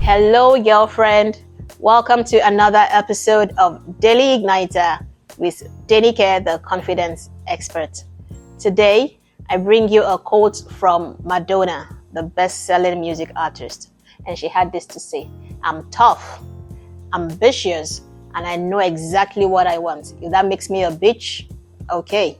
Hello, girlfriend. Welcome to another episode of Daily Igniter with Denike, the confidence expert. Today, I bring you a quote from Madonna, the best-selling music artist. And she had this to say: "I'm tough, ambitious, and I know exactly what I want. If that makes me a bitch, okay."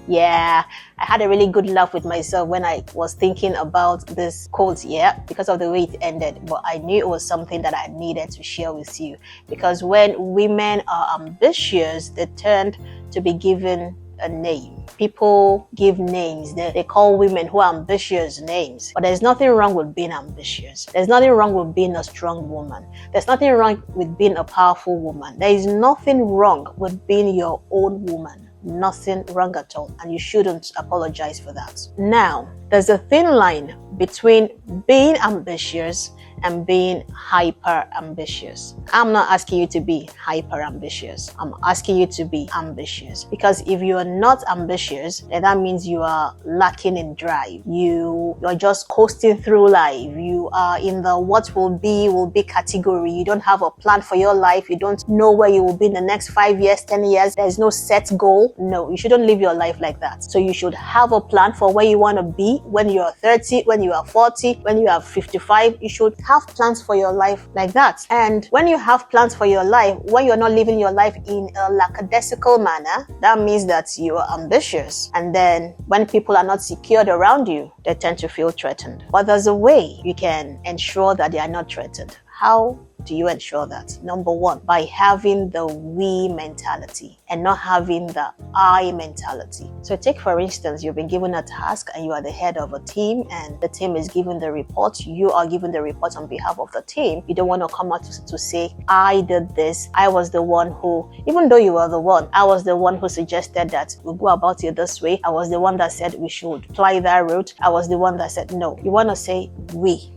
Yeah, I had a really good laugh with myself when I was thinking about this quote, because of the way it ended. But I knew it was something that I needed to share with you. Because when women are ambitious, they tend to be given a name. People give names. They call women who are ambitious names. But there's nothing wrong with being ambitious. There's nothing wrong with being a strong woman. There's nothing wrong with being a powerful woman. There is nothing wrong with being your own woman. Nothing wrong at all, and you shouldn't apologize for that. Now, there's a thin line between being ambitious and being hyper ambitious. I'm not asking you to be hyper ambitious. I'm asking you to be ambitious, because if you are not ambitious, then that means you are lacking in drive. You're just coasting through life. You are in the what will be category. You don't have a plan for your life. You don't know where you will be in the next 5 years, 10 years. There's no set goal. No, you shouldn't live your life like that. So you should have a plan for where you want to be when you are 30, when you are 40, when you are 55. You should have plans for your life like that. And when you have plans for your life, when you're not living your life in a lackadaisical manner, that means that you are ambitious. And then when people are not secured around you, they tend to feel threatened. But there's a way you can ensure that they are not threatened. How do you ensure that? Number one, by having the we mentality and not having the I mentality. So take, for instance, you've been given a task and you are the head of a team, and the team is given the report. You are given the report on behalf of the team. You don't want to come out to say, I did this. I was the one who, even though you were the one, I was the one who suggested that we go about it this way. I was the one that said we should fly that route. I was the one that said no. You want to say we,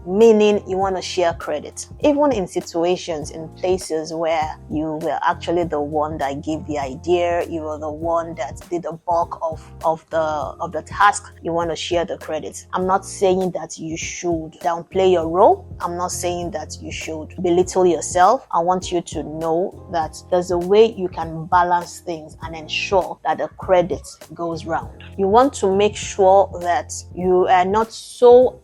meaning you want to share credit. Even in situations, in places where you were actually the one that gave the idea, you were the one that did the bulk of the task, you want to share the credit. I'm not saying that you should downplay your role. I'm not saying that you should belittle yourself. I want you to know that there's a way you can balance things and ensure that the credit goes round. You want to make sure that you are not so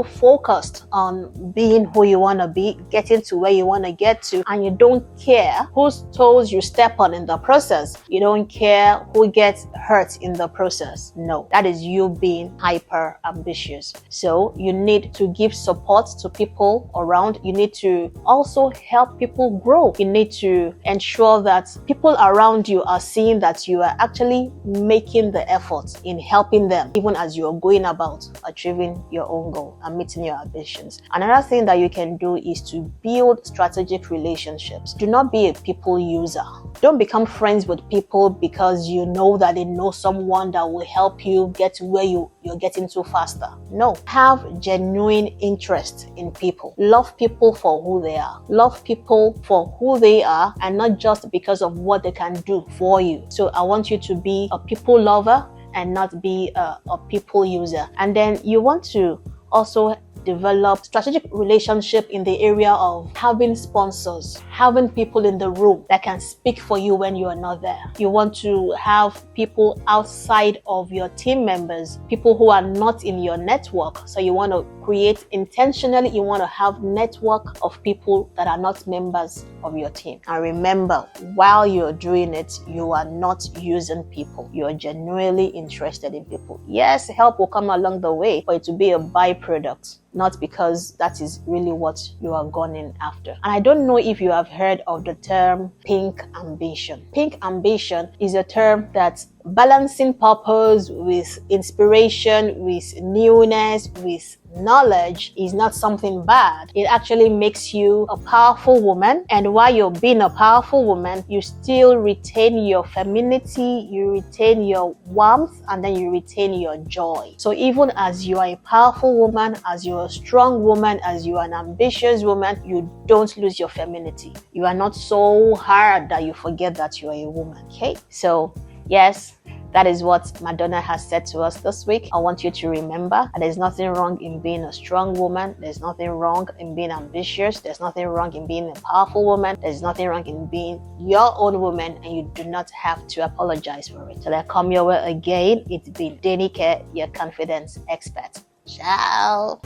focused on being who you want to be, getting to where you want to get to, and you don't care whose toes you step on in the process. You don't care who gets hurt in the process. No, that is you being hyper ambitious. So you need to give support to people around. You need to also help people grow. You need to ensure that people around you are seeing that you are actually making the effort in helping them, even as you are going about achieving your own goal and meeting your ambitions. Another thing that you can do is to build strategic relationships. Do not be a people user. Don't become friends with people because you know that they know someone that will help you get to where you're getting to faster. No, have genuine interest in people. Love people for who they are. Love people for who they are, and not just because of what they can do for you. So I want you to be a people lover and not be a people user. And then you want to also develop strategic relationship in the area of having sponsors, having people in the room that can speak for you when you are not there. You want to have people outside of your team members, people who are not in your network. So you want to create intentionally, you want to have network of people that are not members of your team. And remember, while you're doing it, you are not using people. You are genuinely interested in people. Yes, help will come along the way, but it will be a byproduct, not because that is really what you are going after. And I don't know if you have heard of the term pink ambition. Pink ambition is a term that's balancing purpose with inspiration, with newness, with knowledge is not something bad. It actually makes you a powerful woman. And while you're being a powerful woman, you still retain your femininity, you retain your warmth, and then you retain your joy. So even as you are a powerful woman, as you're a strong woman, as you are an ambitious woman, you don't lose your femininity. You are not so hard that you forget that you are a woman. Okay? So yes, That is what Madonna has said to us this week. I want you to remember that there's nothing wrong in being a strong woman. There's nothing wrong in being ambitious. There's nothing wrong in being a powerful woman. There's nothing wrong in being your own woman, and you do not have to apologize for it. Till I come your way again, it's been Denike, your confidence expert. Ciao.